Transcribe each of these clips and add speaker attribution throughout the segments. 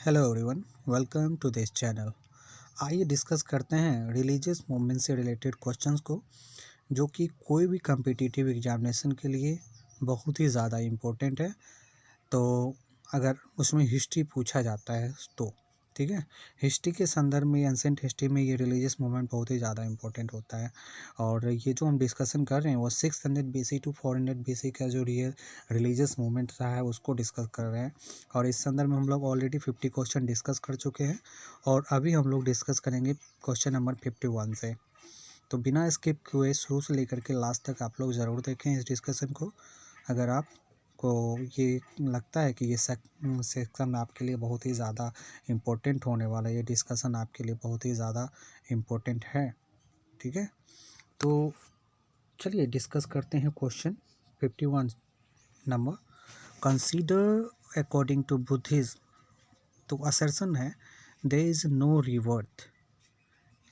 Speaker 1: Hello everyone, welcome to this channel. आइए discuss करते हैं रिलीजियस मूवमेंट से रिलेटेड क्वेश्चंस को, जो कि कोई भी कम्पिटिटिव एग्जामिनेशन के लिए बहुत ही ज़्यादा इम्पोर्टेंट है। तो अगर उसमें हिस्ट्री पूछा जाता है तो ठीक है, हिस्ट्री के संदर्भ में, एंसेंट हिस्ट्री में ये रिलीजियस मूवमेंट बहुत ही ज़्यादा इंपॉर्टेंट होता है। और ये जो हम डिस्कशन कर रहे हैं वो 600 BC टू 400 BC का जो रिलीजियस मूवमेंट रहा है उसको डिस्कस कर रहे हैं। और इस संदर्भ में हम लोग ऑलरेडी 50 क्वेश्चन डिस्कस कर चुके हैं और अभी हम लोग डिस्कस करेंगे क्वेश्चन नंबर 51 से। तो बिना स्किप हुए शुरू से लेकर के लास्ट तक आप लोग ज़रूर देखें इस डिस्कशन को। अगर आप को ये लगता है कि ये सेक्शन आपके लिए बहुत ही ज़्यादा इम्पोर्टेंट होने वाला है, ये डिस्कशन आपके लिए बहुत ही ज़्यादा इम्पोर्टेंट है, ठीक है। तो चलिए डिस्कस करते हैं question 51 number. Consider according to Buddhism, तो असर्शन है there is no rebirth,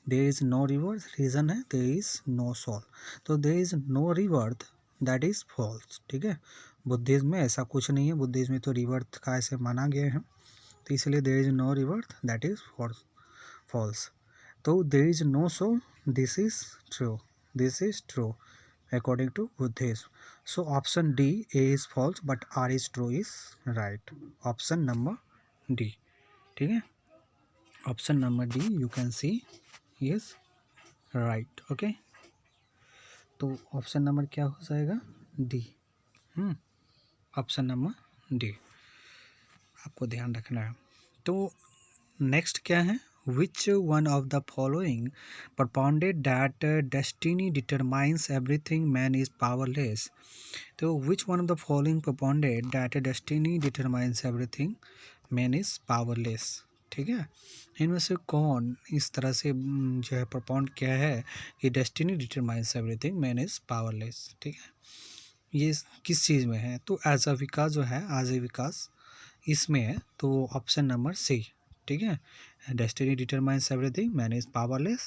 Speaker 1: there is no rebirth, reason है देयर इज़ नो सोल। तो there is no rebirth, that is false, ठीक है। बुद्धिज्म में ऐसा कुछ नहीं है, बुद्धिज्म में तो रिवर्थ का ऐसे माना गया है, तो इसलिए there is no rebirth, that is false. तो there is no soul, this is true, this is true according to Buddhism. So option D, A is false but R is true is right. Option number D, ठीक है। Option number D you can see yes right, okay. तो option number क्या हो जाएगा? D. Option number D आपको ध्यान रखना है। तो नेक्स्ट क्या है? Which one of the following propounded that destiny determines everything, man is powerless. तो which one of the following propounded that destiny determines everything, man is powerless, ठीक है। इनमें से कौन इस तरह से जो है propound किया है कि destiny determines everything, man is powerless, ठीक है। ये किस चीज़ में है? तो एज अ विकास जो है, आज विकास इसमें है, तो ऑप्शन नंबर सी, ठीक है। Destiny determines everything, man is powerless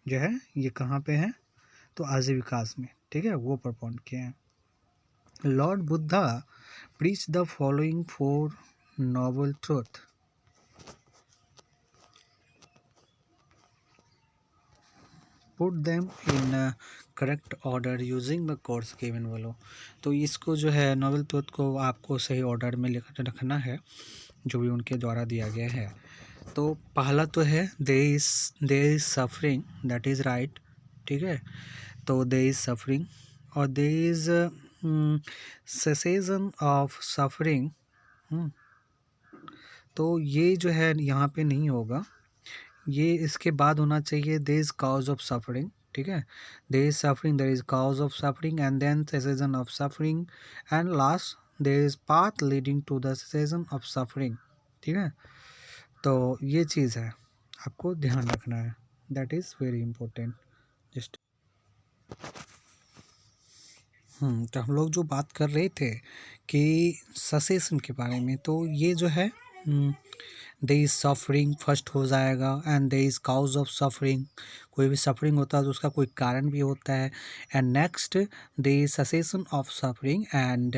Speaker 1: जो है ये कहाँ पे है? तो आज विकास में, ठीक है, वो propound किए हैं। Lord Buddha preach the following four noble truth. Put them in a correct order using the course given below. तो इसको जो है नॉवल ट्रुथ को आपको सही ऑर्डर में लिख रखना है जो भी उनके द्वारा दिया गया है। तो पहला तो है there is suffering, that is right, ठीक है। तो there is suffering और there is cessation of suffering। तो ये जो है यहाँ पे नहीं होगा, ये इसके बाद होना चाहिए there is cause of suffering, ठीक है। There is suffering, there is cause of suffering and then cessation of suffering and last there is path leading to the cessation of suffering, ठीक है। तो ये चीज़ है, आपको ध्यान रखना है, that is very important. Just तो हम लोग जो बात कर रहे थे कि ससेशन के बारे में, तो ये जो है देयर इज सफरिंग फर्स्ट हो जाएगा and there is cause of suffering, कोई भी सफरिंग होता है तो उसका कोई कारण भी होता है। And next there is cessation of suffering and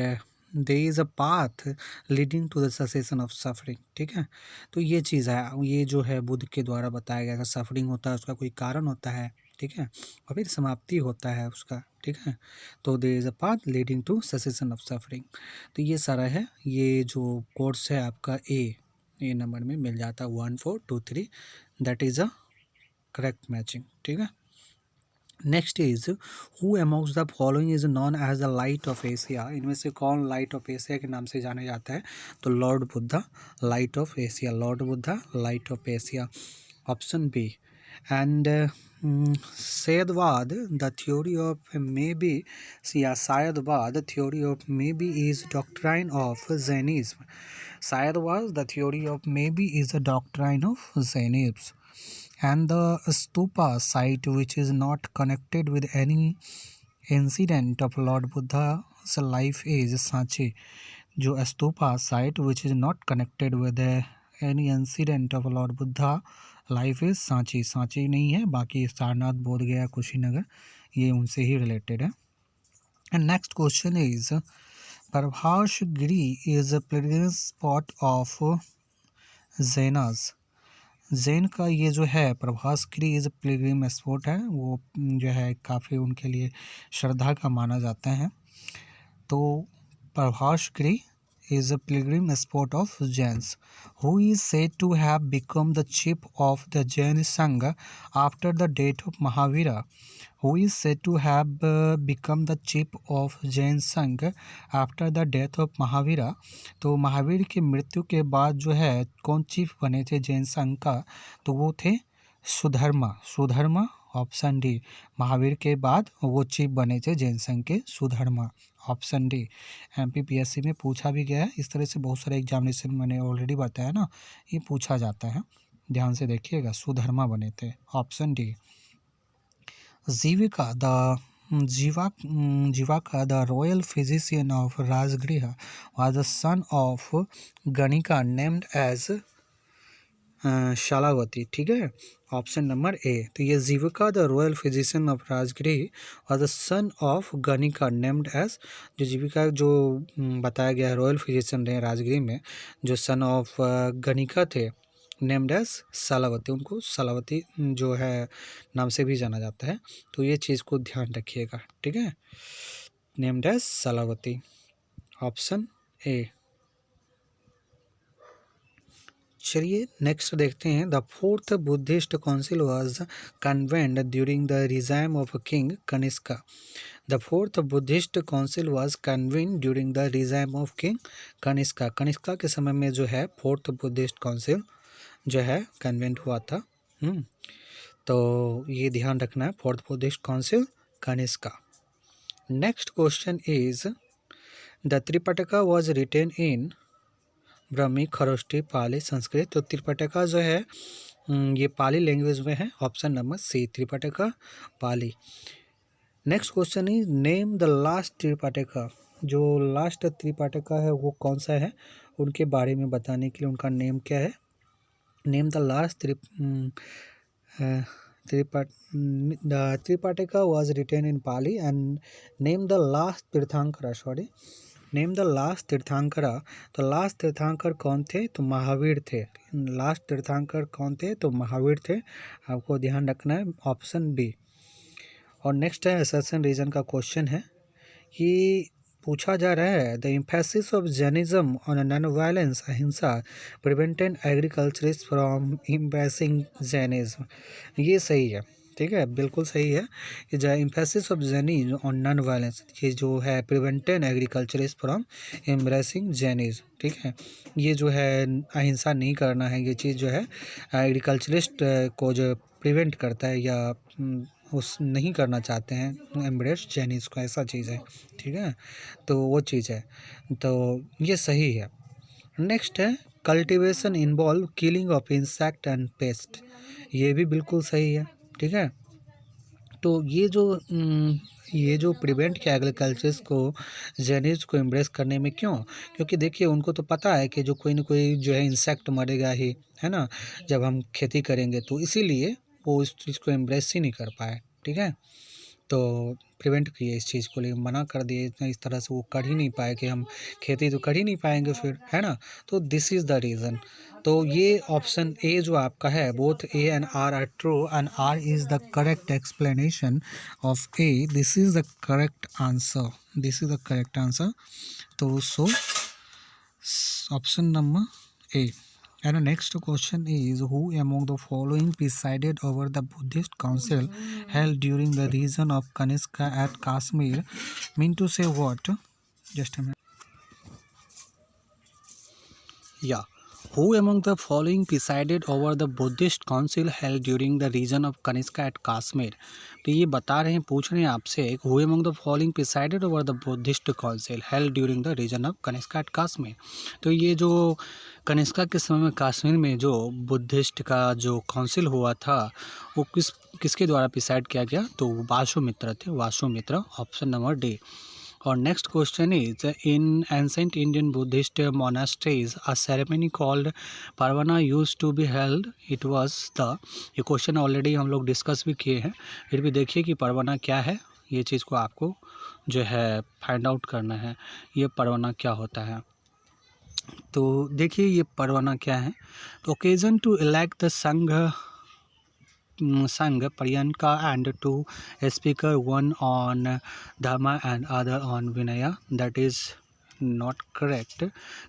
Speaker 1: there is a path leading to the cessation of suffering, ठीक है। तो ये चीज़ है, ये जो है बुद्ध के द्वारा बताया गया, अगर सफरिंग होता है उसका कोई कारण होता है, ठीक है, और फिर समाप्ति होता है उसका, ठीक है। तो there is a path leading to cessation of suffering. तो ये सारा है, ये जो कोर्स है आपका ए नंबर में मिल जाता है 1 4 2 3, that is a correct matching, ठीक है। Next is who amongst the following is known as the light of Asia. इनमें से कौन लाइट ऑफ एशिया के नाम से जाना जाता है? तो lord Buddha, light of Asia, lord Buddha, light of Asia, option B. And Sayadwad, the theory of maybe, yeah, Sayadwad, the theory of maybe is doctrine of Zainism. Sayadwad, the theory of maybe is a doctrine of Zainism. And the stupa site which is not connected with any incident of Lord Buddha's life is Sanchi. जो stupa site which is not connected with any incident of Lord Buddha life is Sanchi, Sanchi नहीं है, बाकी सारनाथ, बोध गया, कुशीनगर, ये उनसे ही related है। And next question is Prabhas Giri is a pilgrim spot of Jainas, Jain का ये जो है प्रभासगिरी इज पिलग्रिम स्पॉट है, वो जो है काफ़ी उनके लिए श्रद्धा का माना जाता है। तो प्रभासगिरी is a pilgrim spot of Jains, who is said to have become the chief of the Jain Sangha after the death of Mahavira. Who is said to have become the chief of Jain Sangha after the death of Mahavira. तो महावीर की मृत्यु के बाद जो है कौन chief बने थे जैन संघ का, तो वो थे सुधर्मा। सुधर्मा ऑप्शन डी, महावीर के बाद वो चीफ बने थे जैन संघ के सुधर्मा, ऑप्शन डी। MPPSC में पूछा भी गया है, इस तरह से बहुत सारे एग्जामिनेशन मैंने ऑलरेडी बताया ना, ये पूछा जाता है, ध्यान से देखिएगा, सुधर्मा बने थे, option D. Jivika the royal physician of Rajgriha was the son of ganika named as Shalavati, ठीक है, ऑप्शन नंबर ए। तो ये Jivika the royal physician of Rajgriha और the son of ganika named as, जो जीविका जो बताया गया है रॉयल फिजिशियन रहे राजगृह में, जो सन ऑफ गणिका थे, नेम्ड एज शालावती, उनको शालावती जो है नाम से भी जाना जाता है। तो ये चीज़ को ध्यान रखिएगा, ठीक है, नेम्ड एज शालावती, ऑप्शन ए। चलिए नेक्स्ट देखते हैं। The fourth Buddhist council was convened during the regime of king Kanishka. The fourth Buddhist council was convened during the regime of king Kanishka. Kanishka के समय में जो है फोर्थ बुद्धिस्ट काउंसिल जो है कन्वेंट हुआ था। तो ये ध्यान रखना है, fourth Buddhist council Kanishka. Next question is the Tripitaka was written in Brahmi, Kharosthi, Pali, Sanskrit. तो त्रिपिटका जो है ये पाली लैंग्वेज में है, option number C, Tripitaka Pali. Next question is name the last Tripitaka. जो लास्ट त्रिपिटका है वो कौन सा है, उनके बारे में बताने के लिए उनका नेम क्या है। Name the last Tripitaka was written in Pali and name the last Tirthankara, sorry, name the last Tirthankara. तो लास्ट तीर्थंकर कौन थे, तो महावीर थे। लास्ट तीर्थंकर कौन थे, तो महावीर थे, आपको ध्यान रखना है, ऑप्शन बी। और नेक्स्ट है असर्शन रीजन का क्वेश्चन है कि पूछा जा रहा है the emphasis of Jainism on non violence, ahimsa, prevented agriculturist from embracing Jainism. ये सही है, ठीक है, बिल्कुल सही है कि जो emphasis of Jainism on non violence, ये जो है prevented agriculturist from embracing Jainism, ठीक है, ये जो है अहिंसा नहीं करना है, ये चीज़ जो है एग्रीकल्चरिस्ट को जो प्रिवेंट करता है या उस नहीं करना चाहते हैं एम्ब्रेस जैनिज्म को, ऐसा चीज़ है, ठीक है, तो वो चीज़ है, तो ये सही है। नेक्स्ट है cultivation involve killing of insect and paste, ये भी बिल्कुल सही है, ठीक है। तो ये जो प्रिवेंट किया एग्रीकल्चर को जैनिज्म को एम्ब्रेस करने में, क्यों, क्योंकि देखिए उनको तो पता है कि जो कोई ना कोई जो है इंसेक्ट मरेगा ही, है ना, जब हम खेती करेंगे, तो इसीलिए वो इस चीज़ को एम्ब्रेस ही नहीं कर पाए, ठीक है, तो प्रिवेंट किए इस चीज़ को, लेकिन मना कर दिए, इतना इस तरह से वो कर ही नहीं पाए कि हम खेती तो कर ही नहीं पाएंगे फिर, है ना, तो दिस इज़ द रीज़न। तो ये ऑप्शन ए जो आपका है, both A and R are true and R is the correct explanation of A, this is the correct answer, this is the correct answer. तो so option number A. And the next question is who among the following presided over the Buddhist council held during the region of Kanishka at Kashmir? Mean to say what? Just a minute. Yeah. Who among the following presided over the Buddhist council held during the region of Kanishka at Kashmir? तो ये बता रहे हैं, पूछ रहे हैं आपसे, who among the following presided over the Buddhist council held during the region of Kanishka at Kashmir? तो ये जो कनिष्का के समय में कश्मीर में जो बुद्धिस्ट का जो काउंसिल हुआ था, वो किसके द्वारा प्रिसाइड किया गया, तो वासुमित्र थे, वासुमित्र, ऑप्शन नंबर डी। और next question is in ancient Indian Buddhist monasteries a ceremony called Pavarana use to be held, it was the, ये क्वेश्चन ऑलरेडी हम लोग डिस्कस भी किए हैं, फिर भी देखिए कि परवाना क्या है, ये चीज़ को आपको जो है फाइंड आउट करना है, ये परवाना क्या होता है। तो देखिए ये परवाना क्या है। तो ओकेजन टू इलेक्ट द संघ Priyanka and two speaker, one on Dharma and other on Vinaya. That is not correct.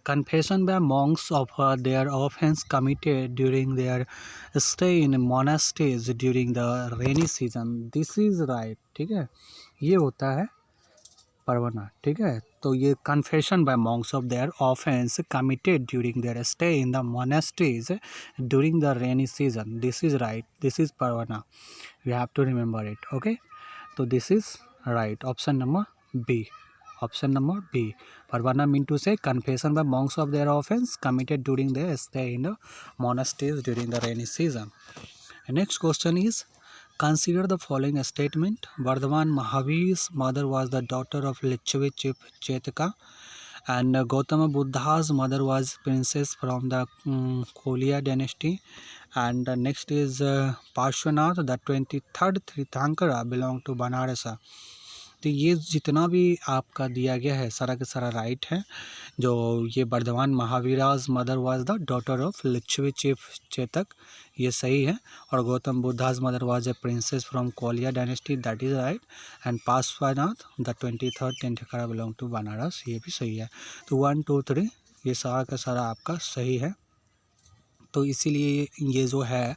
Speaker 1: Confession by monks of their offense committed during their stay in monasteries during the rainy season. This is right. ठीक है, ये होता है परवाना। ठीक है, तो ये confession by monks of their offence committed during their stay in the monasteries during the rainy season, this is right, this is Parvana, we have to remember it. Okay, तो this is right, option number B, option number B, Parvana mean to say confession by monks of their offence committed during their stay in the monasteries during the rainy season. Next question is, consider the following statement. Vardhaman Mahavir's mother was the daughter of Lichvi chief Chetaka, and Gautama Buddha's mother was princess from the Kolya dynasty. And next is Parshvanath, the 23rd Tirthankara, belonged to Banarasa. तो ये जितना भी आपका दिया गया है सारा का सारा राइट है। जो ये Vardhaman Mahavira's mother was the daughter of Lichchhavi chief Chetak, ये सही है। और Gautam Buddha's mother was a princess from Koliya dynasty, that is right. And Parshvanath the 23rd Tirthankara belong to Banaras, ये भी सही है। तो 1 2 3 ये सारा का सारा आपका सही है। तो इसीलिए ये जो है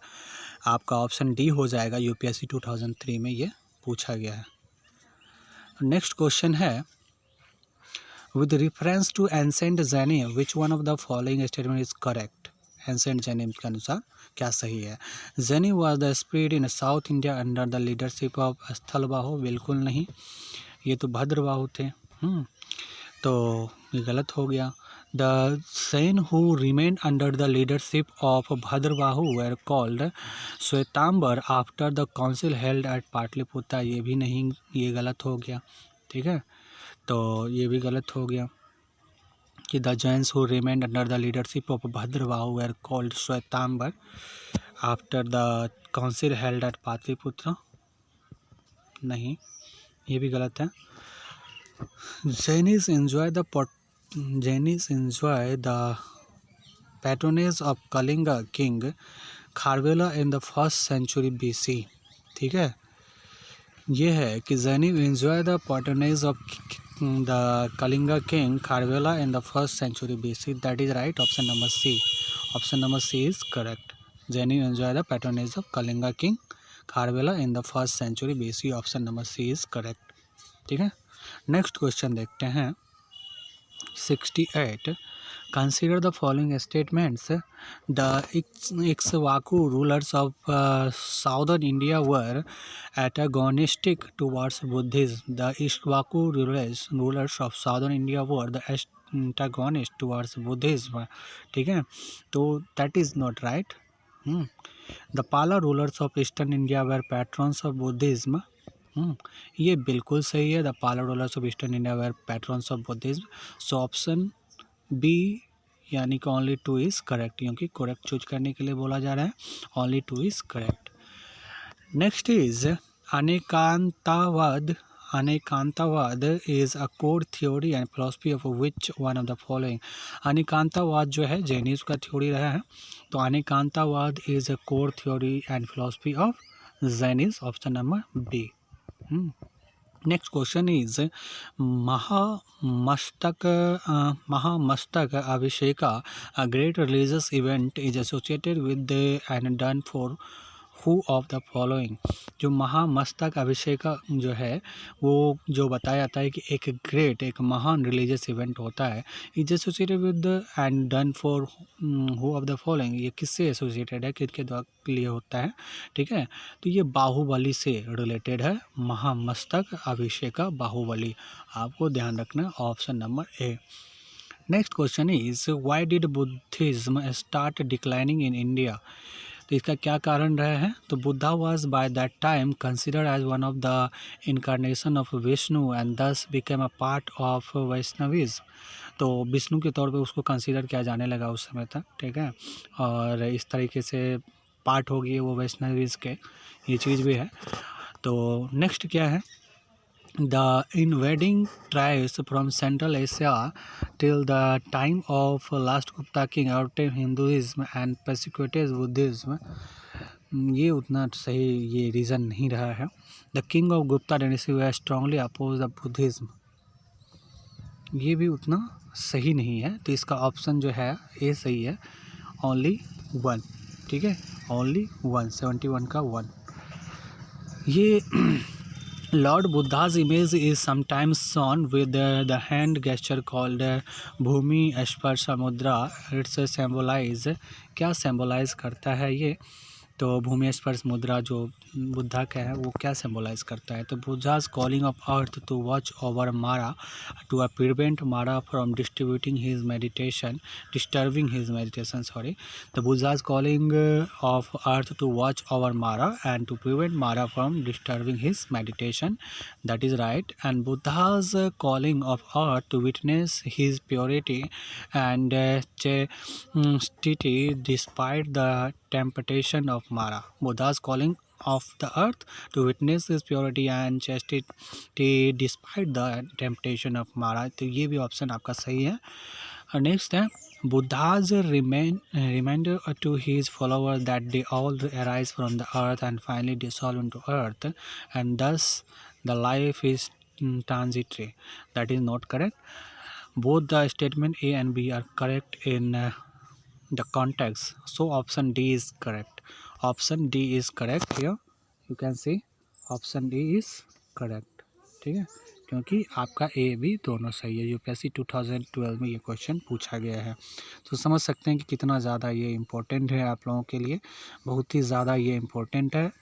Speaker 1: आपका ऑप्शन डी हो जाएगा। यूपीएससी 2003 में ये पूछा गया है। नेक्स्ट क्वेश्चन है, with reference to ancient Jainism which one of the following statement is correct. Ancient Jainism के अनुसार क्या सही है। Jainism was the spread in South India under the leadership of Sthalabahu, बिल्कुल नहीं, ये तो भद्रबाहु थे। तो ये गलत हो गया। The Sain who remained under the leadership of Bhadrabahu were called Shwetambar after the council held at Patliputra, ये भी नहीं, ये गलत हो गया। ठीक है, तो ये भी गलत हो गया कि the Jains who remained under the leadership of Bhadrabahu were called Shwetambar after the council held at Patliputra, नहीं, ये भी गलत है। Jainis enjoy the patronage of Kalinga king Kharvela in the 1st century BC। ठीक है, ये है कि Jainis enjoy the patronage of the Kalinga king Kharvela in the 1st century BC, that is right, option number C, option number C is correct। Jainis enjoy the patronage of Kalinga king Kharvela in the 1st century BC, option number C is correct। ठीक है, next question देखते हैं 68। Consider the following statements. The Ikshvaku rulers of southern India were antagonistic towards Buddhism. The Ikshvaku rulers of southern India were the antagonist towards Buddhism. ठीक है, तो that is not right. The Pala rulers of eastern India were patrons of Buddhism, ये बिल्कुल सही है। The Pala rulers of eastern India were patrons of Buddhism, so option B यानी कि only 2 is correct, क्योंकि करेक्ट चूज करने के लिए बोला जा रहा है, only 2 is correct. Next is Anekantavada. Anekantavada is a core theory and philosophy of which one of the following. Anekantavada जो है जैनिज्म का थ्योरी रहा है, तो Anekantavada is a core theory and philosophy of Jainism, option number B. Next question is Mahamastaka Abhisheka, a great religious event, is associated with and done for who of the following. जो महामस्तक अभिषेका जो है वो जो बताया जाता है कि एक महान रिलीजियस इवेंट होता है, is associated with and done for who of the following, ये किससे एसोसिएटेड है, किसके लिए होता है। ठीक है, तो ये बाहुबली से रिलेटेड है, महामस्तक अभिषेका बाहुबली, आपको ध्यान रखना, option number A. Next question is why did Buddhism start declining in India. तो इसका क्या कारण रहा है। तो Buddha was by that time considered as one of the incarnation of Vishnu and this became a part of Vaishnavism. तो विष्णु के तौर पे उसको कंसिडर किया जाने लगा उस समय तक। ठीक है, और इस तरीके से पार्ट हो गई वो वैष्णविज्म के, ये चीज़ भी है। तो नेक्स्ट क्या है, The invading tribes from Central Asia till the time of last Gupta king adopted Hinduism and persecuted Buddhism. ये उतना सही ये रीज़न नहीं रहा है. The king of Gupta dynasty were strongly oppose the Buddhism. ये भी उतना सही नहीं है, तो इसका ऑप्शन जो है ए सही है. ओनली वन, ठीक है, ओनली वन, 71 का 1. ये Lord Buddha's image is sometimes shown with the hand gesture called भूमि स्पर्श मुद्रा. इट्स symbolize, क्या symbolize करता है ये? तो भूमि स्पर्श मुद्रा जो बुद्धा का है वो क्या सिंबलाइज करता है? तो Buddha's calling of earth to watch over Mara to prevent Mara from distributing his meditation disturbing his meditation sorry. The Buddha's calling of earth to watch over Mara and to prevent Mara from disturbing his meditation. That is right. And Buddha's calling of earth to witness his purity and chastity despite the temptation of Mara. Buddha's calling of the earth to witness his purity and chastity despite the temptation of Mara. तो ये भी option आपका सही है. और next है Buddha's reminder to his followers that they all arise from the earth and finally dissolve into earth, and thus the life is transitory. That is not correct. Both the statement A and B are correct in the context, so option D is correct. Option D is correct. Here you can see option D is correct. ठीक है, क्योंकि आपका A B दोनों सही है. UPSC 2012 में ये question पूछा गया है, तो समझ सकते हैं कि कितना ज़्यादा ये इम्पोर्टेंट है आप लोगों के लिए. बहुत ही ज़्यादा ये इम्पोर्टेंट है.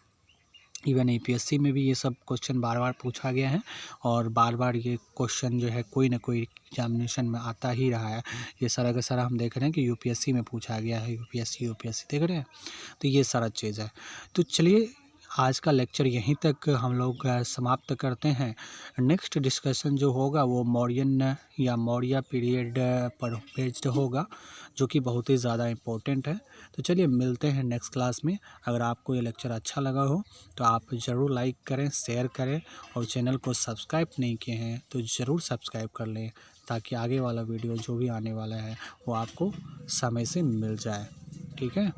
Speaker 1: इवन यूपीएससी में भी ये सब क्वेश्चन बार बार पूछा गया है, और बार बार ये क्वेश्चन जो है कोई ना कोई एग्जामिनेशन में आता ही रहा है. ये सारा का सारा हम देख रहे हैं कि यूपीएससी में पूछा गया है. यूपीएससी देख रहे हैं, तो ये सारा चीज़ है. तो चलिए आज का लेक्चर यहीं तक हम लोग समाप्त करते हैं. नेक्स्ट डिस्कशन जो होगा वो मौर्यन या मौर्य पीरियड पर बेस्ड होगा, जो कि बहुत ही ज़्यादा इम्पोर्टेंट है. तो चलिए मिलते हैं नेक्स्ट क्लास में. अगर आपको ये लेक्चर अच्छा लगा हो तो आप ज़रूर लाइक करें, शेयर करें, और चैनल को सब्सक्राइब नहीं किए हैं तो ज़रूर सब्सक्राइब कर लें, ताकि आगे वाला वीडियो जो भी आने वाला है वो आपको समय से मिल जाए. ठीक है,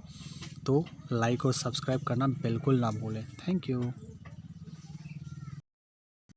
Speaker 1: तो लाइक और सब्सक्राइब करना बिल्कुल ना भूलें. Thank you.